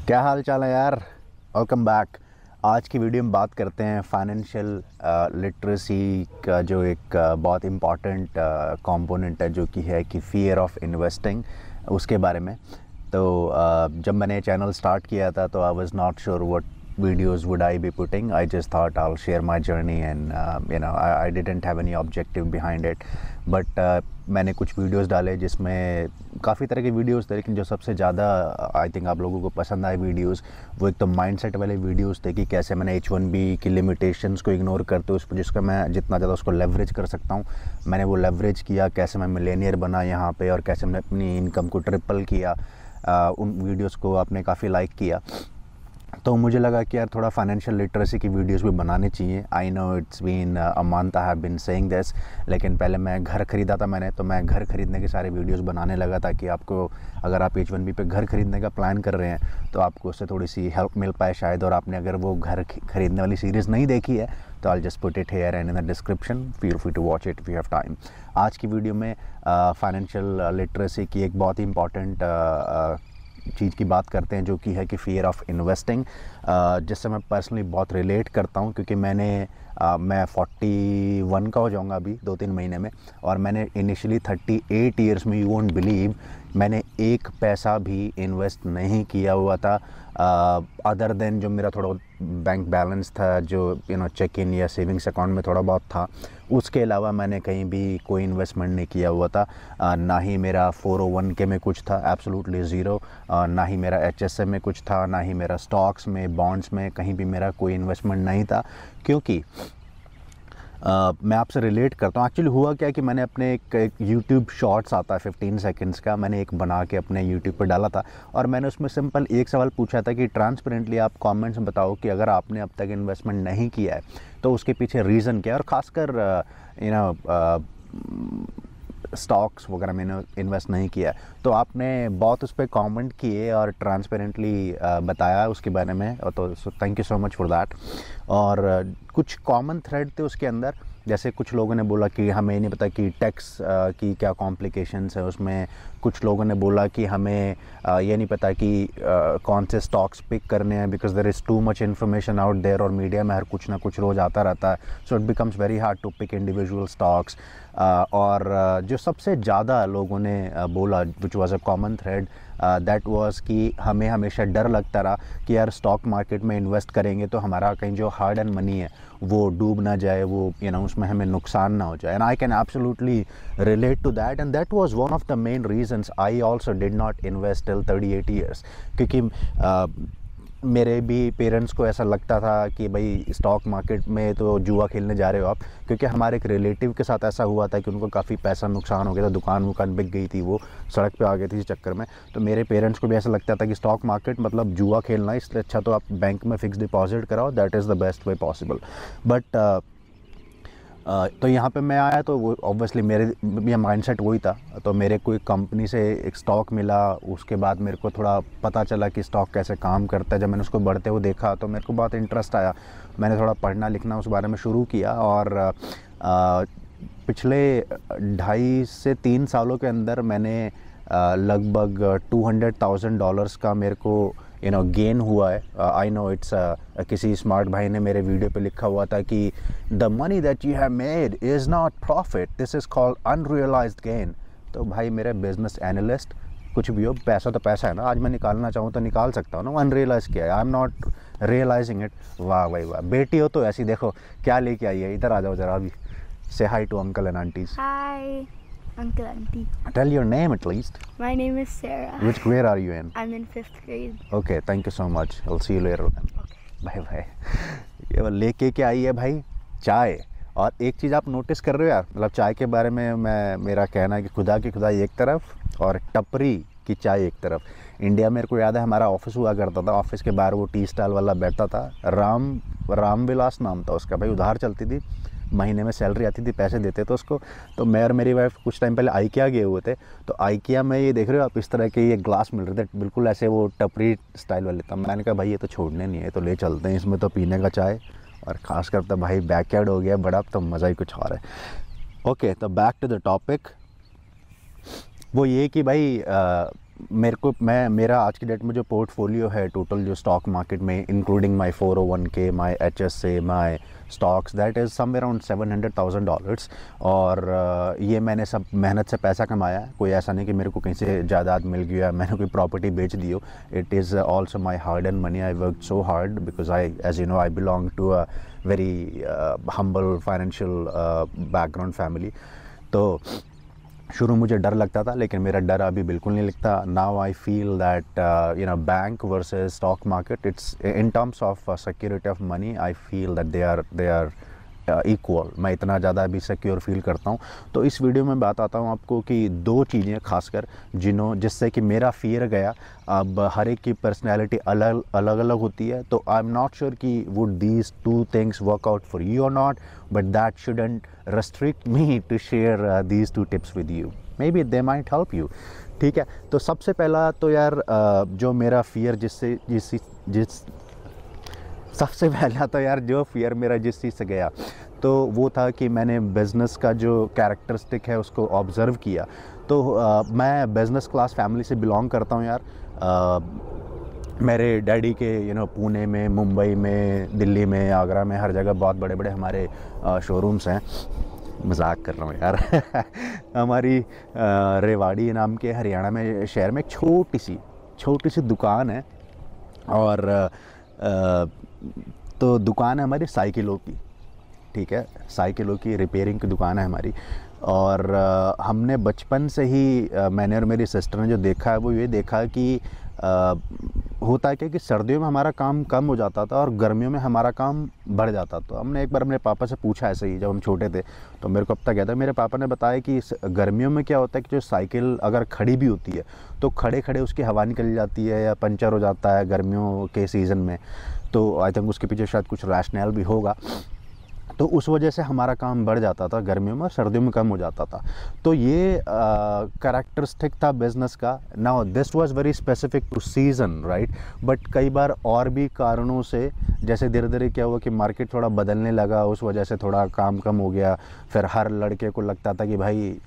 क्या हाल चाल है यार। Welcome back. आज की वीडियो में बात करते हैं फाइनेंशियल लिटरेसी का जो एक बहुत इम्पॉर्टेंट कंपोनेंट है, जो कि है कि फ़ियर ऑफ इन्वेस्टिंग, उसके बारे में। तो जब मैंने चैनल स्टार्ट किया था तो I was not sure what videos would I be putting. I just thought I'll share my journey and I didn't have any objective behind it. But मैंने कुछ वीडियोस डाले जिसमें काफ़ी तरह के वीडियोस थे, लेकिन जो सबसे ज़्यादा आई थिंक आप लोगों को पसंद आए वीडियोस वो एक तो माइंडसेट वाले वीडियोस थे कि कैसे मैंने H1B की लिमिटेशंस को इग्नोर करते हुए जिसका मैं जितना ज़्यादा उसको लेवरेज कर सकता हूँ मैंने वो लेवरेज किया, कैसे मैं मिलेनियर बना यहाँ पे और कैसे मैंने अपनी इनकम को ट्रिपल किया। उन वीडियोज़ को आपने काफ़ी लाइक किया, तो मुझे लगा कि यार थोड़ा फाइनेंशियल लिटरेसी की वीडियोस भी बनाने चाहिए। I know it's been a month I have been saying this, लेकिन पहले मैं घर ख़रीदा था मैंने, तो मैं घर ख़रीदने के सारे वीडियोस बनाने लगा ताकि आपको, अगर आप H1B पे घर ख़रीदने का प्लान कर रहे हैं तो आपको उससे थोड़ी सी हेल्प मिल पाए शायद। और आपने अगर वो घर ख़रीदने वाली सीरीज़ नहीं देखी है तो I just put it here and in the description, feel free to watch it if you have time. आज की वीडियो में फाइनेंशियल लिटरेसी की एक बहुत ही इंपॉर्टेंट चीज़ की बात करते हैं, जो कि है कि फ़ियर ऑफ इन्वेस्टिंग, जिससे मैं पर्सनली बहुत रिलेट करता हूं, क्योंकि मैं 41 का हो जाऊंगा अभी 2-3 महीने में, और मैंने इनिशियली 38 ईयर्स में, यू वोंट बिलीव, मैंने एक पैसा भी इन्वेस्ट नहीं किया हुआ था अदर देन जो मेरा थोड़ा बैंक बैलेंस था, जो चेक इन या सेविंग्स अकाउंट में थोड़ा बहुत था। उसके अलावा मैंने कहीं भी कोई इन्वेस्टमेंट नहीं किया हुआ था। ना ही मेरा 401k में कुछ था, एब्सोल्युटली ज़ीरो। ना ही मेरा HSA में कुछ था, ना ही मेरा स्टॉक्स में, बॉन्ड्स में, कहीं भी मेरा कोई इन्वेस्टमेंट नहीं था। क्योंकि मैं आपसे रिलेट करता हूँ। एक्चुअली हुआ क्या कि मैंने अपने एक यूट्यूब शॉर्ट्स आता है 15 सेकंड्स का, मैंने एक बना के अपने यूट्यूब पर डाला था, और मैंने उसमें सिंपल एक सवाल पूछा था कि ट्रांसपेरेंटली आप कमेंट्स में बताओ कि अगर आपने अब तक इन्वेस्टमेंट नहीं किया है तो उसके पीछे रीज़न क्या है, और ख़ासकर स्टॉक्स वगैरह मैंने इन्वेस्ट नहीं किया। तो आपने बहुत उस पर कमेंट किए और ट्रांसपेरेंटली बताया उसके बारे में, तो thank you so much for that. और कुछ कॉमन थ्रेड थे उसके अंदर, जैसे कुछ लोगों ने बोला कि हमें नहीं पता कि टैक्स की क्या कॉम्प्लिकेशंस है उसमें। कुछ लोगों ने बोला कि हमें ये नहीं पता कि कौन से स्टॉक्स पिक करने हैं, because there is too much information out there, और मीडिया में हर कुछ ना कुछ रोज़ आता रहता है, so it becomes very hard to pick individual stocks. और जो सबसे ज़्यादा लोगों ने बोला, which was a common thread, that was कि हमें हमेशा डर लगता रहा कि यार स्टॉक मार्केट में इन्वेस्ट करेंगे तो हमारा कहीं जो हार्ड एंड मनी है वो डूब ना जाए, वो उसमें हमें नुकसान ना हो जाए। And I can absolutely relate to that, and that was one of the main reasons I also did not invest till 38 years. क्योंकि मेरे भी पेरेंट्स को ऐसा लगता था कि भाई स्टॉक मार्केट में तो जुआ खेलने जा रहे हो आप, क्योंकि हमारे एक रिलेटिव के साथ ऐसा हुआ था कि उनको काफ़ी पैसा नुकसान हो गया था, दुकान वुकान बिक गई थी, वो सड़क पे आ गई थी इस चक्कर में। तो मेरे पेरेंट्स को भी ऐसा लगता था कि स्टॉक मार्केट मतलब जुआ खेलना, इसलिए अच्छा तो आप बैंक में फ़िक्स डिपॉजिट कराओ, that is the best way possible. But तो यहाँ पे मैं आया तो वो ऑब्वियसली मेरा माइंडसेट वही था। तो मेरे को एक कंपनी से एक स्टॉक मिला, उसके बाद मेरे को थोड़ा पता चला कि स्टॉक कैसे काम करता है। जब मैंने उसको बढ़ते हुए देखा तो मेरे को बहुत इंटरेस्ट आया, मैंने थोड़ा पढ़ना लिखना उस बारे में शुरू किया, और पिछले 2.5 से 3 सालों के अंदर मैंने लगभग $200,000 का मेरे को गेन हुआ है। आई नो इट्स किसी स्मार्ट भाई ने मेरे वीडियो पे लिखा हुआ था कि the money that you have made is not profit, this is called unrealised gain. तो भाई मेरे बिजनेस एनालिस्ट, कुछ भी हो, पैसा तो पैसा है ना, आज मैं निकालना चाहूँ तो निकाल सकता हूँ ना, अनरियलाइज किया है, I am not realising it. वाह भाई वाह, बेटी हो तो ऐसी देखो क्या लेके आई है। इधर आ जाओ जरा अभी, say hi to uncle and aunties. Hi, Uncle Auntie. Tell your name at least. My name is Sarah. Which grade are you in? I'm in 5th grade. Okay, thank you so much. I'll see you later then. Bye bye. ये वो लेके के आई है भाई चाय। और एक चीज़ आप नोटिस कर रहे हो यार, मतलब चाय के बारे में मेरा कहना है कि खुदा की खुदाई एक तरफ और टपरी की चाय एक तरफ। इंडिया मेरे को याद है हमारा ऑफिस हुआ करता था, ऑफिस के बाहर वो टी स्टॉल वाला बैठता था, राम विलास नाम था उसका। भाई उधार चलती थी, महीने में सैलरी आती थी, पैसे देते थे उसको। तो मैं और मेरी वाइफ कुछ टाइम पहले आइकिया गए हुए थे, तो आइकिया में ये देख रहे हो आप, इस तरह के ये ग्लास मिल रहे थे बिल्कुल ऐसे वो टपरी स्टाइल वाले। तब मैंने कहा भाई ये तो छोड़ने नहीं है, तो ले चलते हैं, इसमें तो पीने का चाय, और ख़ासकर तो भाई बैकयार्ड हो गया बड़ा, तो मज़ा ही कुछ और है। ओके, तो बैक टू द टॉपिक। वो ये कि भाई मेरा आज की डेट में जो पोर्टफोलियो है टोटल जो स्टॉक मार्केट में, including my 401k, my HSA, my stocks, that is somewhere around $700,000। और ये मैंने सब मेहनत से पैसा कमाया है। कोई ऐसा नहीं कि मेरे को कहीं से जायदाद मिल गया, मैंने कोई प्रॉपर्टी बेच दी हो। It is also my hard earned money. I work so hard because I, as you know, I belong to a very humble financial background family. तो शुरू मुझे डर लगता था, लेकिन मेरा डर अभी बिल्कुल नहीं लगता। Now I feel that bank versus stock market, it's in terms of security of money, I feel that they are equal. मैं इतना ज़्यादा अभी सिक्योर फील करता हूँ। तो इस वीडियो में बताता हूँ आपको कि दो चीज़ें खासकर जिससे कि मेरा फियर गया। अब हर एक की पर्सनैलिटी अलग अलग होती है, तो आई एम नॉट श्योर कि would these two things work out for you और not, but that shouldn't restrict me to share these two tips with you. Maybe they might help you. ठीक है, तो सबसे पहला तो यार जो मेरा फियर सबसे पहला तो यार जो फियर मेरा जिस चीज़ से गया तो वो था कि मैंने बिज़नेस का जो कैरेक्टरिस्टिक है उसको ऑब्ज़र्व किया। तो मैं बिज़नेस क्लास फैमिली से बिलोंग करता हूँ यार। मेरे डैडी के पुणे में, मुंबई में, दिल्ली में, आगरा में, हर जगह बहुत बड़े बड़े हमारे शोरूम्स हैं। मजाक कर रहा हूँ यार। हमारी रेवाड़ी नाम के हरियाणा में शहर में एक छोटी सी दुकान है। और तो दुकान है हमारी साइकिलों की, ठीक है, साइकिलों की रिपेयरिंग की दुकान है हमारी। और हमने बचपन से ही मैंने और मेरी सिस्टर ने जो देखा है वो ये देखा कि होता है क्या कि सर्दियों में हमारा काम कम हो जाता था और गर्मियों में हमारा काम बढ़ जाता। तो हमने एक बार अपने पापा से पूछा ऐसे ही, जब हम छोटे थे, तो मेरे को अब तक याद है, मेरे पापा ने बताया कि गर्मियों में क्या होता है कि जो साइकिल अगर खड़ी भी होती है तो खड़े खड़े उसकी हवा निकल जाती है या पंचर हो जाता है गर्मियों के सीज़न में। तो आई थिंक उसके पीछे शायद कुछ रैशनल भी होगा। तो उस वजह से हमारा काम बढ़ जाता था गर्मियों में और सर्दियों में कम हो जाता था। तो ये कैरेक्टरिस्टिक था बिज़नेस का। Now this was very specific to season, right, but कई बार और भी कारणों से, जैसे धीरे धीरे क्या हुआ कि मार्केट थोड़ा बदलने लगा, उस वजह से थोड़ा काम कम हो गया। फिर हर लड़के को लगता था कि भाई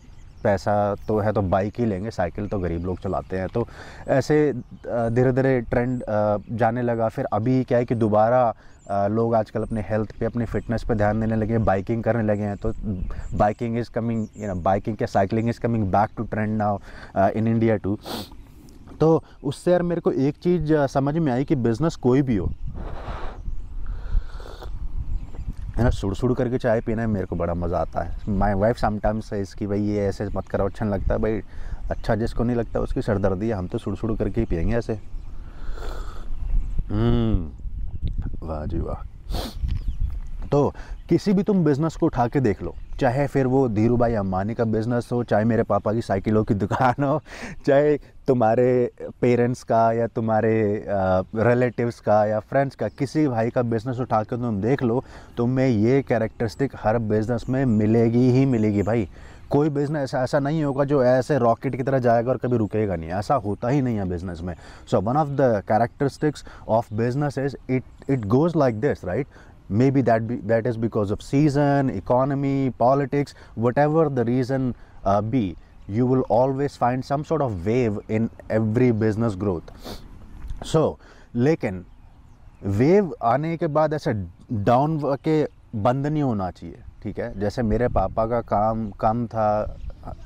पैसा तो है तो बाइक ही लेंगे, साइकिल तो गरीब लोग चलाते हैं। तो ऐसे धीरे धीरे ट्रेंड जाने लगा। फिर अभी क्या है कि दोबारा लोग आजकल अपने हेल्थ पे, अपनी फिटनेस पे ध्यान देने लगे, बाइकिंग करने लगे हैं। तो बाइकिंग इज़ कमिंग, बाइकिंग क्या, cycling is coming back to trend now in India too. तो उससे यार मेरे को एक चीज़ समझ में आई कि बिज़नेस कोई भी हो, है ना, सुड़ करके चाय पीने में मेरे को बड़ा मज़ा आता है। माई वाइफ समटाइम्स से इसकी भाई ये ऐसे मत करो, अच्छा नहीं लगता भाई। अच्छा जिसको नहीं लगता उसकी सरदर्दी है, हम तो सुड़ करके ही पियेंगे ऐसे। वाह जी वाह। तो किसी भी तुम बिज़नेस को उठा के देख लो, चाहे फिर वो धीरू भाई अंबानी का बिज़नेस हो, चाहे मेरे पापा की साइकिलों की दुकान हो, चाहे तुम्हारे पेरेंट्स का या तुम्हारे रिलेटिव्स का या फ्रेंड्स का, किसी भाई का बिज़नेस उठा के तुम देख लो, तुम्हें ये कैरेक्टरिस्टिक हर बिज़नेस में मिलेगी ही मिलेगी भाई। कोई बिज़नेस ऐसा नहीं होगा जो ऐसे रॉकेट की तरह जाएगा और कभी रुकेगा नहीं, ऐसा होता ही नहीं है बिज़नेस में। So one of the characteristics of business is it goes like this, right. Maybe that is because of season, economy, politics, whatever the reason be, you will always find some sort of wave in every business growth. So, लेकिन wave आने के बाद ऐसा down के बंद नहीं होना चाहिए, ठीक है। जैसे मेरे पापा का काम कम था,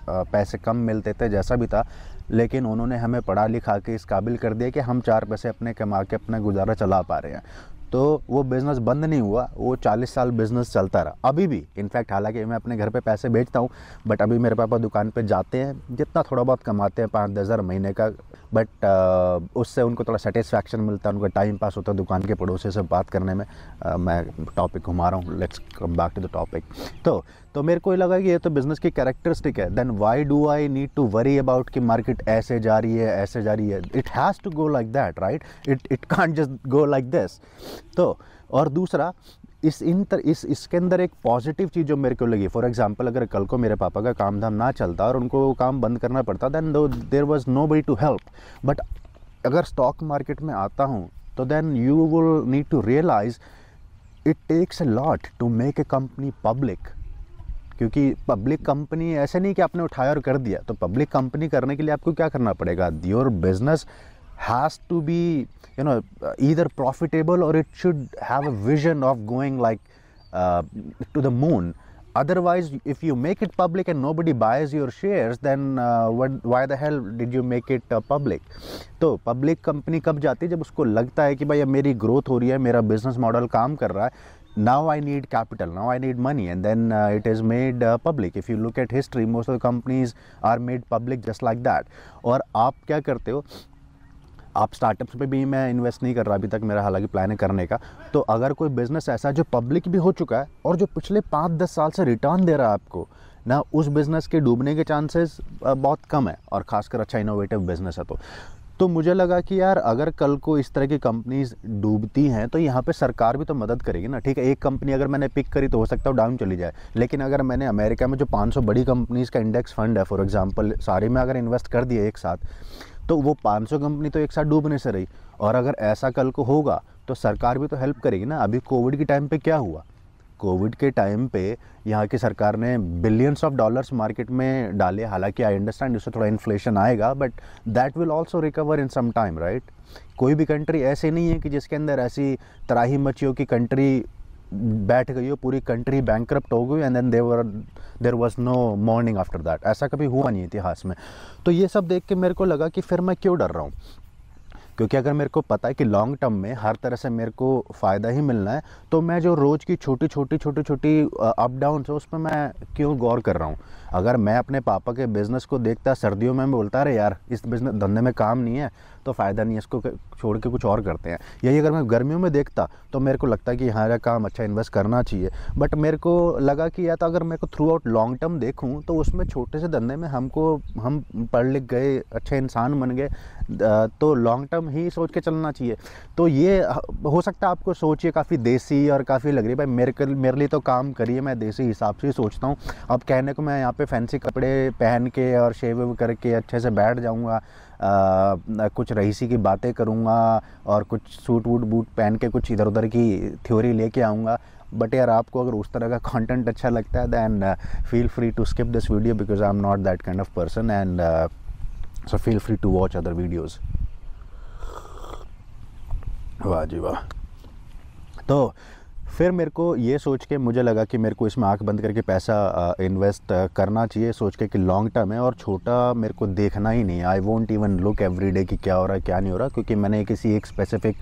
पैसे कम मिलते थे, जैसा भी था, लेकिन उन्होंने हमें पढ़ा लिखा के इस काबिल कर दिया कि हम 4 पैसे अपने कमा के अपना गुजारा चला पा रहे हैं। तो वो बिज़नेस बंद नहीं हुआ, वो 40 साल बिज़नेस चलता रहा अभी भी। इनफैक्ट हालांकि मैं अपने घर पे पैसे भेजता हूँ, बट अभी मेरे पापा दुकान पे जाते हैं, जितना थोड़ा बहुत कमाते हैं 5-10 हज़ार महीने का, बट उससे उनको थोड़ा सेटिस्फैक्शन मिलता है, उनका टाइम पास होता है दुकान के पड़ोसी से बात करने में। मैं टॉपिक घुमा रहा हूँ, let's come back to the topic. तो मेरे को ये लगा कि ये तो बिज़नेस की कैरेक्टरिस्टिक है, then why do I need to worry about कि मार्केट ऐसे जा रही है, ऐसे जा रही है। It has to go like that, right, it can't just go like this. तो और दूसरा, इसके अंदर एक पॉजिटिव चीज़ जो मेरे को लगी, फॉर एग्जांपल अगर कल को मेरे पापा का काम धाम ना चलता और उनको काम बंद करना पड़ता, then there was nobody to help. But अगर स्टॉक मार्केट में आता हूँ तो then you will need to realise it takes a lot to make a company public. क्योंकि पब्लिक कंपनी ऐसे नहीं कि आपने उठाया और कर दिया। तो पब्लिक कंपनी करने के लिए आपको क्या करना पड़ेगा, your business has to be either profitable or it should have a vision of going like to the moon. Otherwise, if you make it public and nobody buys your shares, then why the hell did you make it public? तो public company कब जाती है, जब उसको लगता है कि भाई अब मेरी ग्रोथ हो रही है, मेरा बिजनेस मॉडल काम कर रहा है, now I need capital, now I need money, and then it is made public. If you look at history, most of the companies are made public just like that. और आप क्या करते हो, आप स्टार्टअप्स पे भी मैं इन्वेस्ट नहीं कर रहा अभी तक, मेरा हालांकि प्लान है करने का। तो अगर कोई बिज़नेस ऐसा है जो पब्लिक भी हो चुका है और जो पिछले 5-10 साल से रिटर्न दे रहा है आपको ना, उस बिज़नेस के डूबने के चांसेस बहुत कम है, और ख़ासकर अच्छा इनोवेटिव बिज़नेस है तो मुझे लगा कि यार अगर कल को इस तरह की कंपनीज डूबती हैं तो यहाँ पे सरकार भी तो मदद करेगी ना। ठीक है, एक कंपनी अगर मैंने पिक करी तो हो सकता है डाउन चली जाए, लेकिन अगर मैंने अमेरिका में जो 500 बड़ी कंपनीज़ का इंडेक्स फंड है फॉर एग्जांपल, सारे में अगर इन्वेस्ट कर दिए एक साथ, तो वो 500 कंपनी तो एक साथ डूबने से रही। और अगर ऐसा कल को होगा तो सरकार भी तो हेल्प करेगी ना। अभी कोविड के टाइम पे क्या हुआ, कोविड के टाइम पे यहाँ की सरकार ने बिलियंस ऑफ डॉलर्स मार्केट में डाले। हालांकि आई अंडरस्टैंड उससे थोड़ा इन्फ्लेशन आएगा, but that will also recover in some time, right. कोई भी कंट्री ऐसे नहीं है कि जिसके अंदर ऐसी तराही मची हो कि कंट्री बैठ गई हो, पूरी कंट्री बैंकरप्ट हो गई and then there was no morning after that. ऐसा कभी हुआ नहीं इतिहास में। तो ये सब देख के मेरे को लगा कि फिर मैं क्यों डर रहा हूँ, क्योंकि अगर मेरे को पता है कि लॉन्ग टर्म में हर तरह से मेरे को फ़ायदा ही मिलना है, तो मैं जो रोज़ की छोटी छोटी अप डाउन है उस पर मैं क्यों गौर कर रहा हूँ। अगर मैं अपने पापा के बिज़नेस को देखता सर्दियों में, मैं बोलता अरे यार इस बिज़नेस धंधे में काम नहीं है तो फ़ायदा नहीं है, इसको छोड़ के कुछ और करते हैं। यही अगर मैं गर्मियों में देखता तो मेरे को लगता है कि हाँ काम अच्छा इन्वेस्ट करना चाहिए। बट मेरे को लगा कि या तो अगर मेरे को थ्रू आउट लॉन्ग टर्म देखूँ तो उसमें छोटे से धंधे में हम पढ़ लिख गए, अच्छे इंसान बन गए, तो लॉन्ग टर्म ही सोच के चलना चाहिए। तो ये हो सकता है आपको सोचिए काफ़ी देसी और काफ़ी लग रही है, भाई मेरे लिए तो काम करिए, मैं देसी हिसाब से ही सोचता हूँ। अब कहने को मैं यहाँ पे फैंसी कपड़े पहन के और शेव करके अच्छे से बैठ जाऊँगा, कुछ रईसी की बातें करूँगा और कुछ सूट वूट बूट पहन के कुछ इधर उधर की थ्योरी लेके आऊँगा। बट यार आपको अगर उस तरह का कंटेंट अच्छा लगता है then feel free to skip this video because I am not that kind of person and so feel free to watch other videos. वाह जी वाह। तो फिर मेरे को ये सोच के मुझे लगा कि मेरे को इसमें आंख बंद करके पैसा इन्वेस्ट करना चाहिए, सोच के कि लॉन्ग टर्म है और छोटा मेरे को देखना ही नहीं है। I won't even look every day कि क्या हो रहा है क्या नहीं हो रहा, क्योंकि मैंने किसी एक स्पेसिफिक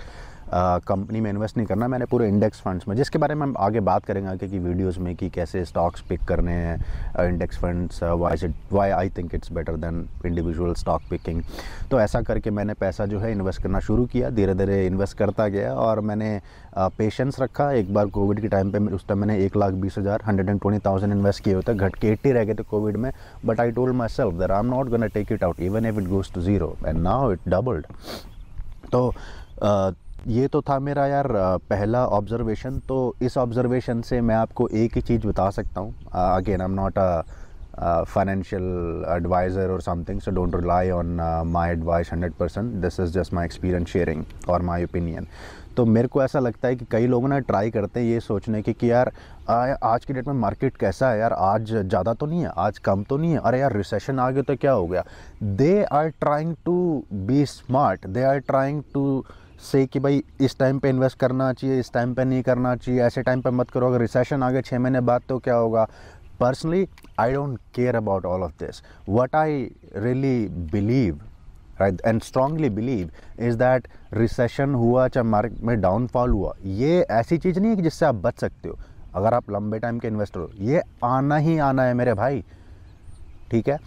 कंपनी में इन्वेस्ट नहीं करना, मैंने पूरे इंडेक्स फंड्स में, जिसके बारे में हम आगे बात करेंगे आगे की वीडियोस में कि कैसे स्टॉक्स पिक करने हैं index funds, why I think it's better than individual stock picking. तो ऐसा करके मैंने पैसा जो है इन्वेस्ट करना शुरू किया, धीरे धीरे इन्वेस्ट करता गया और मैंने पेशेंस रखा। एक बार कोविड के टाइम पे उस टाइम मैंने 1,20,000 120,000 इन्वेस्ट किए होते, घट के 80 रह गए थे कोविड में। But I told myself that I am not gonna take it out even if it goes to zero and now it doubled. तो ये तो था मेरा यार पहला ऑब्जर्वेशन। तो इस ऑब्जर्वेशन से मैं आपको एक ही चीज़ बता सकता हूँ, again I am not a financial advisor और something, so don't rely on my advice 100%, this is just my experience sharing और माय ओपिनियन। तो मेरे को ऐसा लगता है कि कई लोग ना ट्राई करते हैं ये सोचने की कि यार आज की डेट में मार्केट कैसा है यार, आज ज़्यादा तो नहीं है, आज कम तो नहीं है, अरे यार रिसेशन आ गया तो क्या हो गया। They are trying to be smart, they are trying to say कि भाई इस टाइम पे इन्वेस्ट करना चाहिए, इस टाइम पे नहीं करना चाहिए, ऐसे टाइम पे मत करो, अगर रिसेशन आ गया 6 महीने बाद तो क्या होगा। Personally I don't care about all of this. What I really believe right and strongly believe is that recession हुआ चाहे मार्केट में डाउनफॉल हुआ, ये ऐसी चीज़ नहीं है कि जिससे आप बच सकते हो अगर आप लंबे टाइम के इन्वेस्टर हो। ये आना ही आना है मेरे भाई, ठीक है।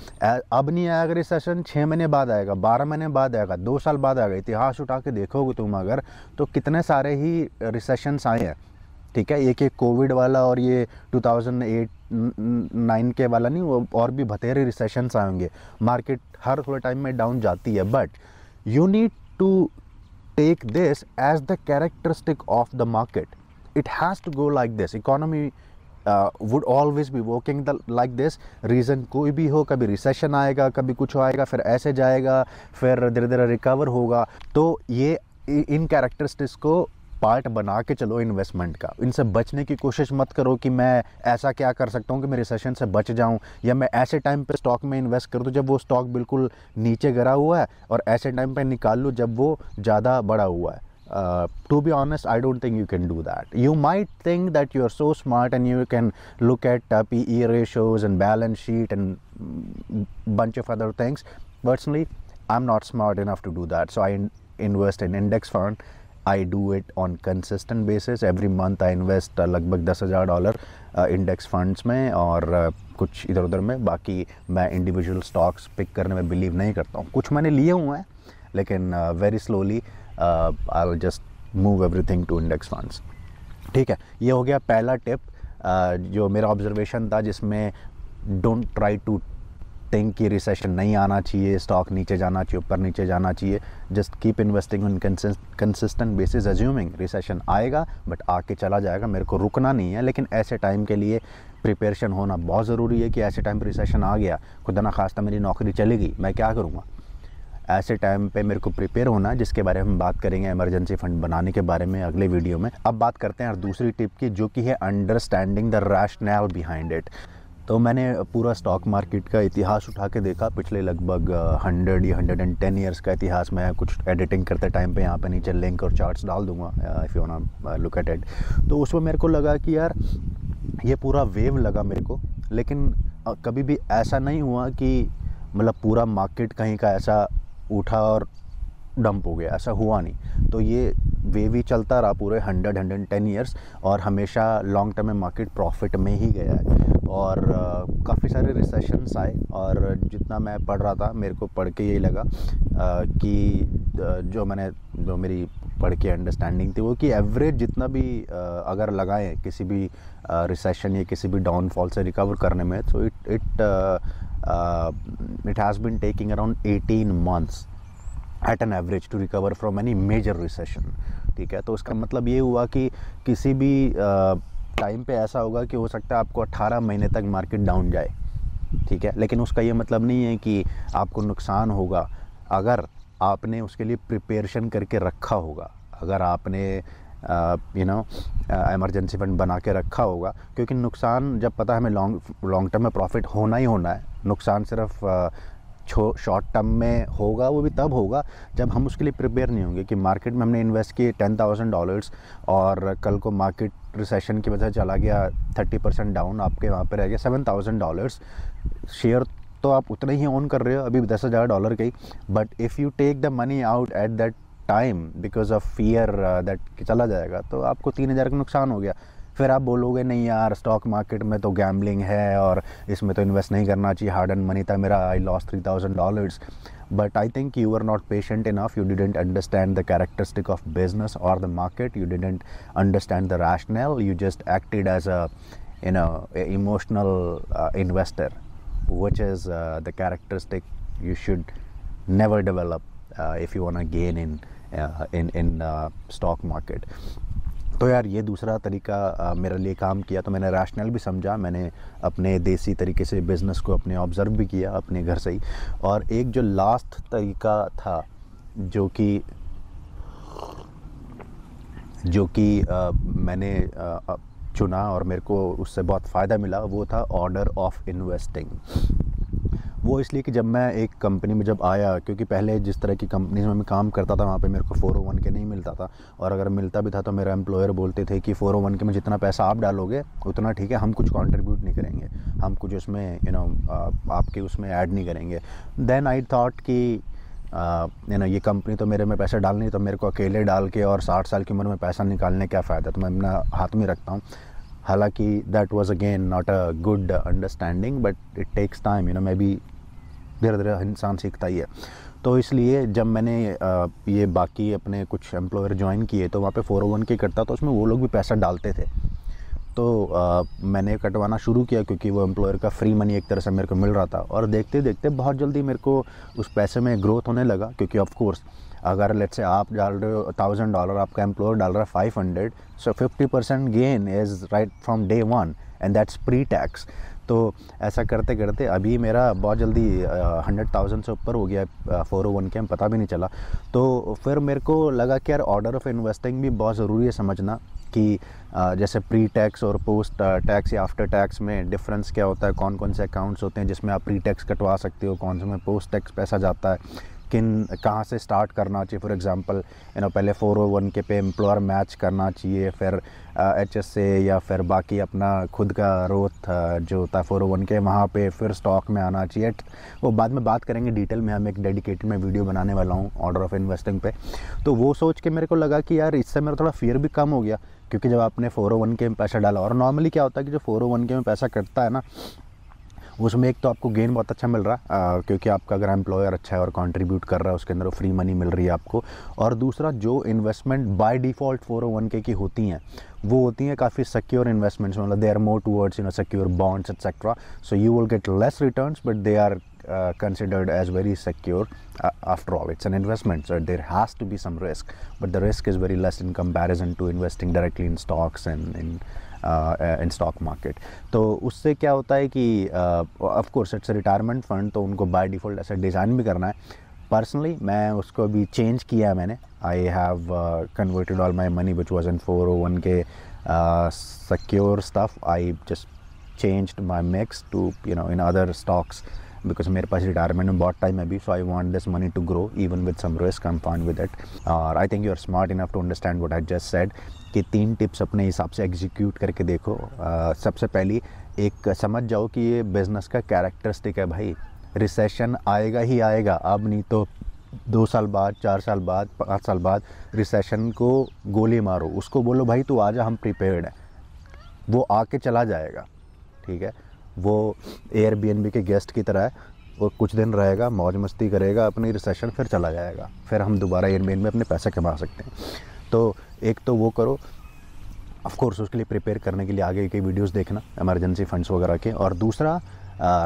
अब नहीं आएगा रिसेशन, 6 महीने बाद आएगा, 12 महीने बाद आएगा, 2 साल बाद आएगा। इतिहास उठा के देखोगे तुम अगर, तो कितने सारे ही रिसेशंस आए हैं, ठीक है। एक कोविड वाला और ये 2008-9 के वाला नहीं, वो और भी बतेरे रिसेशंस आएंगे। मार्केट हर थोड़े टाइम में डाउन जाती है, but you need to take this as the characteristic of the market. It has to go like this. Economy would always be working like this। Reason कोई भी हो, कभी रिसेशन आएगा, कभी कुछ आएगा, फिर ऐसे जाएगा, फिर धीरे धीरे रिकवर होगा। तो ये इन कैरेक्टरिस्टिक्स को पार्ट बना के चलो इन्वेस्टमेंट का। इनसे बचने की कोशिश मत करो कि मैं ऐसा क्या कर सकता हूँ कि मैं रिसेशन से बच जाऊँ, या मैं ऐसे टाइम पे स्टॉक में इन्वेस्ट कर दूँ जब वो स्टॉक बिल्कुल नीचे गिरा हुआ है, और ऐसे टाइम पे निकाल लूँ जब वो ज़्यादा बढ़ा हुआ है। To be honest, I don't think you can do that. You might think that you are so smart and you can look at PE ratios and balance sheet and bunch of other things. Personally, I'm not smart enough to do that. So I invest in index fund. I do it on consistent basis. Every month I invest लगभग $10,000 index funds में और कुछ इधर उधर में। बाकी मैं individual stocks pick करने में बिलीव नहीं करता हूँ। कुछ मैंने लिए हुए हैं लेकिन very slowly I will just move everything to index funds. ठीक है, ये हो गया पहला टिप जो मेरा ऑब्जर्वेशन था, जिसमें डोंट ट्राई टू थिंक कि रिसेशन नहीं आना चाहिए, स्टॉक नीचे जाना चाहिए, ऊपर नीचे जाना चाहिए। Just keep investing on consistent basis, assuming recession आएगा बट आके चला जाएगा। मेरे को रुकना नहीं है, लेकिन ऐसे टाइम के लिए प्रिपरेशन होना बहुत ज़रूरी है कि ऐसे टाइम पर रिसेशन आ गया, खुदा ना खास्ता मेरी नौकरी चली गई, मैं क्या करूँगा। ऐसे टाइम पे मेरे को प्रिपेयर होना, जिसके बारे में हम बात करेंगे इमरजेंसी फ़ंड बनाने के बारे में अगले वीडियो में। अब बात करते हैं दूसरी टिप की, जो कि है understanding the rational behind it. तो मैंने पूरा स्टॉक मार्केट का इतिहास उठा के देखा, पिछले लगभग 100 या 110 ईयर्स का इतिहास। मैं कुछ एडिटिंग करते टाइम पे यहाँ पे नीचे लिंक और चार्ट्स डाल दूँगा if you want to look at it. तो उसमें मेरे को लगा कि यार ये पूरा वेव लगा मेरे को, लेकिन कभी भी ऐसा नहीं हुआ कि मतलब पूरा मार्केट कहीं का ऐसा उठा और डंप हो गया, ऐसा हुआ नहीं। तो ये वेव ही चलता रहा पूरे 110 ईयर्स, और हमेशा लॉन्ग टर्म में मार्केट प्रॉफिट में ही गया है। और काफ़ी सारे रिसेशंस आए, और जितना मैं पढ़ रहा था मेरे को पढ़ के यही लगा कि जो मेरी पढ़ के अंडरस्टैंडिंग थी वो कि एवरेज जितना भी अगर लगाएं किसी भी रिसेशन या किसी भी डाउनफॉल से रिकवर करने में, तो it has been taking around 18 months at an average to recover from any major recession। ठीक है, तो उसका मतलब ये हुआ कि किसी भी टाइम पे ऐसा होगा कि हो सकता है आपको 18 महीने तक मार्केट डाउन जाए। ठीक है, लेकिन उसका ये मतलब नहीं है कि आपको नुकसान होगा अगर आपने उसके लिए प्रिपरेशन करके रखा होगा, अगर आपने इमरजेंसी फंड बना के रखा होगा। क्योंकि नुकसान जब पता है हमें लॉन्ग टर्म में प्रॉफिट होना ही होना है, नुकसान सिर्फ शॉर्ट टर्म में होगा, वो भी तब होगा जब हम उसके लिए प्रिपेयर नहीं होंगे। कि मार्केट में हमने इन्वेस्ट किए $10,000 और कल को मार्केट रिसेशन की वजह से चला गया 30% डाउन, आपके वहाँ पे रह गया $7,000। शेयर तो आप उतना ही ओन कर रहे हो, अभी $10,000 के ही, but if you take the money out at that time because of fear that चला जाएगा, तो आपको 3,000 का नुकसान हो गया। फिर आप बोलोगे नहीं यार स्टॉक मार्केट में तो गैम्बलिंग है और इसमें तो इन्वेस्ट नहीं करना चाहिए, हार्ड एंड मनी था मेरा, I lost $3,000। But I think you are not patient enough, you didn't understand the characteristic of business और the market, you didn't understand the rational, you just acted as a emotional investor, which is the characteristic you should never develop if you want to gain in stock market। तो यार ये दूसरा तरीका मेरे लिए काम किया, तो मैंने रैशनल भी समझा, मैंने अपने देसी तरीके से बिज़नेस को अपने ऑब्ज़र्व भी किया अपने घर से ही। और एक जो लास्ट तरीका था जो कि मैंने चुना और मेरे को उससे बहुत फ़ायदा मिला, वो था ऑर्डर ऑफ इन्वेस्टिंग। वो इसलिए कि जब मैं एक कंपनी में जब आया, क्योंकि पहले जिस तरह की कंपनी में मैं काम करता था वहाँ पे मेरे को 401k नहीं मिलता था, और अगर मिलता भी था तो मेरा एम्प्लॉयर बोलते थे कि 401k में जितना पैसा आप डालोगे उतना ठीक है, हम कुछ कंट्रीब्यूट नहीं करेंगे, हम कुछ उसमें आपके उसमें ऐड नहीं करेंगे। देन आई थॉट कि ये कंपनी तो मेरे में पैसा डालनी, तो मेरे को अकेले डाल के और 60 साल की उम्र में पैसा निकालने क्या फ़ायदा, तो मैं अपना हाथ में रखता हूँ। हालांकि that was again not a good understanding, but it takes time, मैं भी धीरे धीरे इंसान सीखता ही है। तो इसलिए जब मैंने ये बाकी अपने कुछ एम्प्लॉयर ज्वाइन किए तो वहाँ पे 401k कटता, तो उसमें वो लोग भी पैसा डालते थे। तो मैंने कटवाना शुरू किया क्योंकि वो एम्प्लॉयर का फ्री मनी एक तरह से मेरे को मिल रहा था, और देखते देखते बहुत जल्दी मेरे को उस पैसे में ग्रोथ होने लगा। क्योंकि ऑफ कोर्स अगर लेट्स से आप डाल रहे हो $1,000, आपका एम्प्लॉयर डाल रहा है 500, सो 50% gain is right from day 1 and that's pre tax. तो ऐसा करते करते अभी मेरा बहुत जल्दी 100,000 से ऊपर हो गया 401 के, पता भी नहीं चला। तो फिर मेरे को लगा कि यार ऑर्डर ऑफ इन्वेस्टिंग भी बहुत ज़रूरी है समझना कि जैसे प्री टैक्स और पोस्ट टैक्स या आफ्टर टैक्स में डिफरेंस क्या होता है, कौन कौन से अकाउंट्स होते हैं जिसमें आप प्री टैक्स कटवा सकते हो, कौन से में पोस्ट टैक्स पैसा जाता है, कहाँ से स्टार्ट करना चाहिए। फॉर एग्जांपल पहले 401 के पे एम्प्लॉयर मैच करना चाहिए, फिर HSA या फिर बाकी अपना खुद का रोथ जो होता है 401 के वहाँ पे फिर स्टॉक में आना चाहिए। वो बाद में बात करेंगे डिटेल में, हम एक डेडिकेटेड में वीडियो बनाने वाला हूँ ऑर्डर ऑफ इन्वेस्टिंग पे। तो वो सोच के मेरे को लगा कि यार इससे मेरा थोड़ा फियर भी कम हो गया, क्योंकि जब आपने 401 के में पैसा डाला, और नॉर्मली क्या होता है कि जो 401 के में पैसा कटता है ना, उसमें एक तो आपको गेन बहुत अच्छा मिल रहा है क्योंकि आपका अगर एम्प्लॉयर अच्छा है और कंट्रीब्यूट कर रहा है उसके अंदर फ्री मनी मिल रही है आपको। और दूसरा जो इन्वेस्टमेंट बाय डिफ़ॉल्ट 401 के की होती हैं वो होती हैं काफ़ी सिक्योर इन्वेस्टमेंट्स, मतलब they are more towards secure bonds etcetera. So you will get less returns but they are considered as very secure. After all, it's an investment, so there has to be some risk, but the risk is very less in comparison to investing directly in stocks and in stock market. तो उससे क्या होता है कि of course it's a retirement fund, तो उनको by default ऐसा design भी करना है। पर्सनली मैं उसको अभी चेंज किया है मैंने। I have converted all my money which was in 401 के secure stuff. I just changed my mix to in other stocks because मेरे पास रिटायरमेंट में बहुत टाइम है अभी, so I want this money to grow even with some risk. I'm fine with it. I think you are smart enough to understand what I just said कि 3 tips अपने हिसाब से execute करके देखो। सबसे पहली एक समझ जाओ कि ये बिज़नेस का कैरेक्टरिस्टिक है भाई, रिसेशन आएगा ही आएगा, अब नहीं तो 2 साल बाद, 4 साल बाद, 5 साल बाद रिसेशन को गोली मारो, उसको बोलो भाई तू आजा, हम प्रिपेयर्ड हैं। वो आके चला जाएगा, ठीक है। वो एयरबीएनबी के गेस्ट की तरह है, वो कुछ दिन रहेगा, मौज मस्ती करेगा, अपनी रिसेशन फिर चला जाएगा, फिर हम दोबारा एयरबीएनबी में अपने पैसे कमा सकते हैं। तो एक तो वो करो, ऑफ कोर्स उसके लिए प्रिपेयर करने के लिए आगे की वीडियोस देखना इमरजेंसी फंड्स वगैरह के। और दूसरा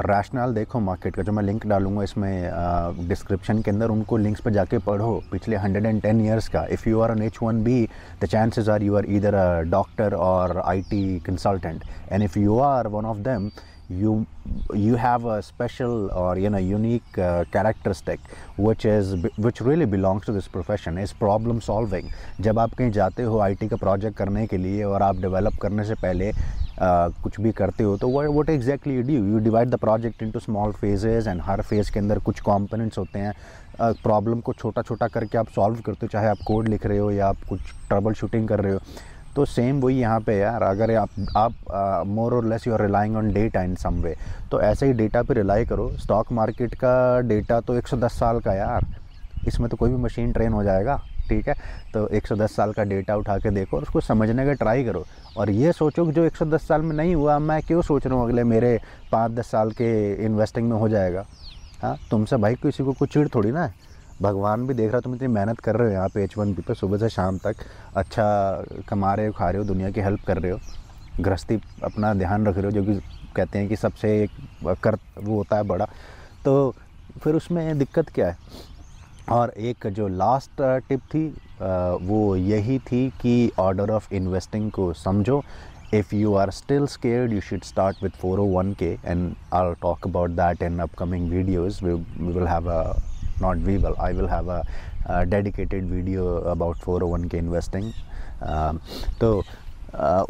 रैशनल देखो मार्केट का, जो मैं लिंक डालूंगा इसमें डिस्क्रिप्शन के अंदर, उनको लिंक्स पर जाके पढ़ो पिछले 110 ईयर्स का। If you are an H1B the chances are you are either a doctor और IT consultant, and if you are one of them you have a special or unique characteristic which really belongs to this profession, is problem solving. जब आप कहीं जाते हो IT का project करने के लिए और आप डेवलप करने से पहले कुछ भी करते हो, तो what exactly you do, you divide the project into small phases and her phase के अंदर कुछ components होते हैं। प्रॉब्लम को छोटा छोटा करके आप सॉल्व करते हो, चाहे आप कोड लिख रहे हो या आप कुछ ट्रबल शूटिंग कर रहे हो। तो सेम वही यहाँ पे यार, अगर आप मोर और less you are relying on data in some way, तो ऐसे ही डेटा पे रिलाई करो। स्टॉक मार्केट का डेटा तो 110 साल का यार, इसमें तो कोई भी मशीन ट्रेन हो जाएगा, ठीक है। तो 110 साल का डेटा उठा के देखो और उसको समझने का ट्राई करो, और ये सोचो कि जो 110 साल में नहीं हुआ मैं क्यों सोच रहा हूँ अगले मेरे 5-10 साल के इन्वेस्टिंग में हो जाएगा। हाँ, तुमसे भाई किसी को कुछ चिढ़ थोड़ी ना है, भगवान भी देख रहा, तुम इतनी मेहनत कर रहे हो यहाँ पे H1B पे, सुबह से शाम तक अच्छा कमा रहे हो, खा रहे हो, दुनिया की हेल्प कर रहे हो, गृहस्थी अपना ध्यान रख रहे हो, जो कि कहते हैं कि सबसे एक वो होता है बड़ा, तो फिर उसमें दिक्कत क्या है। और एक जो लास्ट टिप थी वो यही थी कि ऑर्डर ऑफ इन्वेस्टिंग को समझो। If you are still scared, you should start with 401k, and I'll talk about that in upcoming videos. We will have a I will have a dedicated video about 401k investing. तो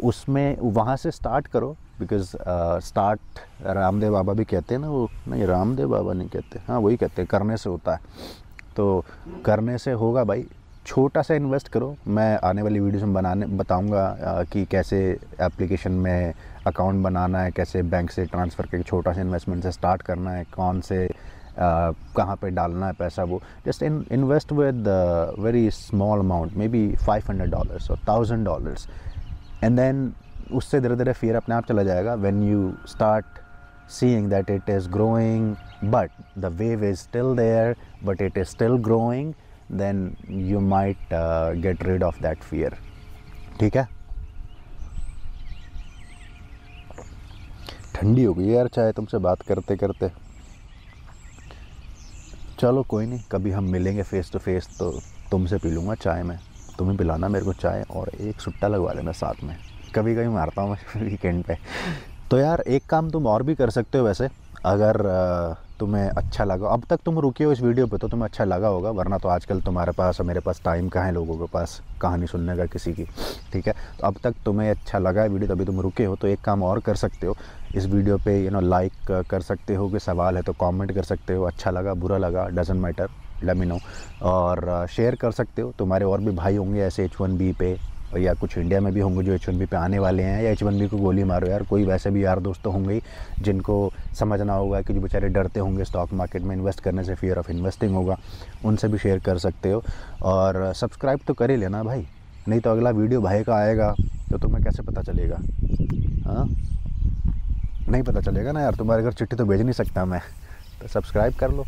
उसमें वहाँ से start करो, because start Ramdev Baba भी कहते हैं ना, वो नहीं रामदेव बाबा नहीं कहते, हाँ वही कहते हैं, करने से होता है। तो करने से होगा भाई, छोटा सा इन्वेस्ट करो। मैं आने वाली वीडियोस में बताऊंगा कि कैसे एप्लीकेशन में अकाउंट बनाना है, कैसे बैंक से ट्रांसफ़र करके छोटा सा इन्वेस्टमेंट से स्टार्ट करना है, कौन से कहाँ पे डालना है पैसा। वो just invest with very small amount, may be $500 और $1000, एंड देन उससे धीरे धीरे फिर अपने आप चला जाएगा। When you start seeing that it is growing but the wave is still there but it is still growing, then you might get rid of that fear, ठीक है। ठंडी हो गई यार चाय तुमसे बात करते करते। चलो कोई नहीं, कभी हम मिलेंगे फेस टू फेस तो तुमसे पी लूँगा चाय में, तुम्हें पिलाना मेरे को चाय, और एक सुट्टा लगवा लेना साथ में, कभी कभी मारता हूँ मैं वीकेंड पे। तो यार एक काम तुम और भी कर सकते हो वैसे, अगर तुम्हें अच्छा लगा, अब तक तुम रुके हो इस वीडियो पे तो तुम्हें अच्छा लगा होगा, वरना तो आजकल तुम्हारे पास और मेरे पास टाइम कहाँ है लोगों के पास कहानी सुनने का किसी की, ठीक है। तो अब तक तुम्हें अच्छा लगा है वीडियो, तभी तुम रुके हो। तो एक काम और कर सकते हो, इस वीडियो पे लाइक कर सकते हो, कि सवाल है तो कमेंट कर सकते हो, अच्छा लगा बुरा लगा doesn't matter, let me know. और शेयर कर सकते हो, तुम्हारे और भी भाई होंगे ऐसे H1B पे, या कुछ इंडिया में भी होंगे जो H1B पे आने वाले हैं, या H1B को गोली मारो यार, कोई वैसे भी यार दोस्त तो होंगे ही जिनको समझना होगा कि जो बेचारे डरते होंगे स्टॉक मार्केट में इन्वेस्ट करने से, फियर ऑफ इन्वेस्टिंग होगा, उनसे भी शेयर कर सकते हो। और सब्सक्राइब तो कर ही लेना भाई, नहीं तो अगला वीडियो भाई का आएगा तो तुम्हें कैसे पता चलेगा? हाँ, नहीं पता चलेगा ना यार, तुम्हारे घर चिट्ठी तो भेज नहीं सकता मैं, तो सब्सक्राइब कर लो।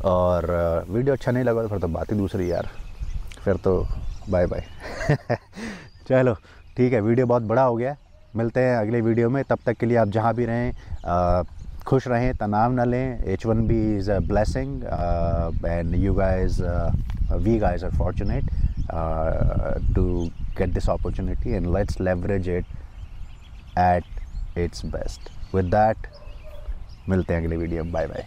और वीडियो अच्छा नहीं लगा तो फिर तो बात ही दूसरी यार, फिर तो बाय बाय। चलो ठीक है, वीडियो बहुत बड़ा हो गया है, मिलते हैं अगले वीडियो में। तब तक के लिए आप जहाँ भी रहें खुश रहें, तनाव ना लें। H1B is a blessing and you guys, we guys are fortunate to get this opportunity and let's leverage it at its best. With that मिलते हैं अगले वीडियो में, बाय बाय।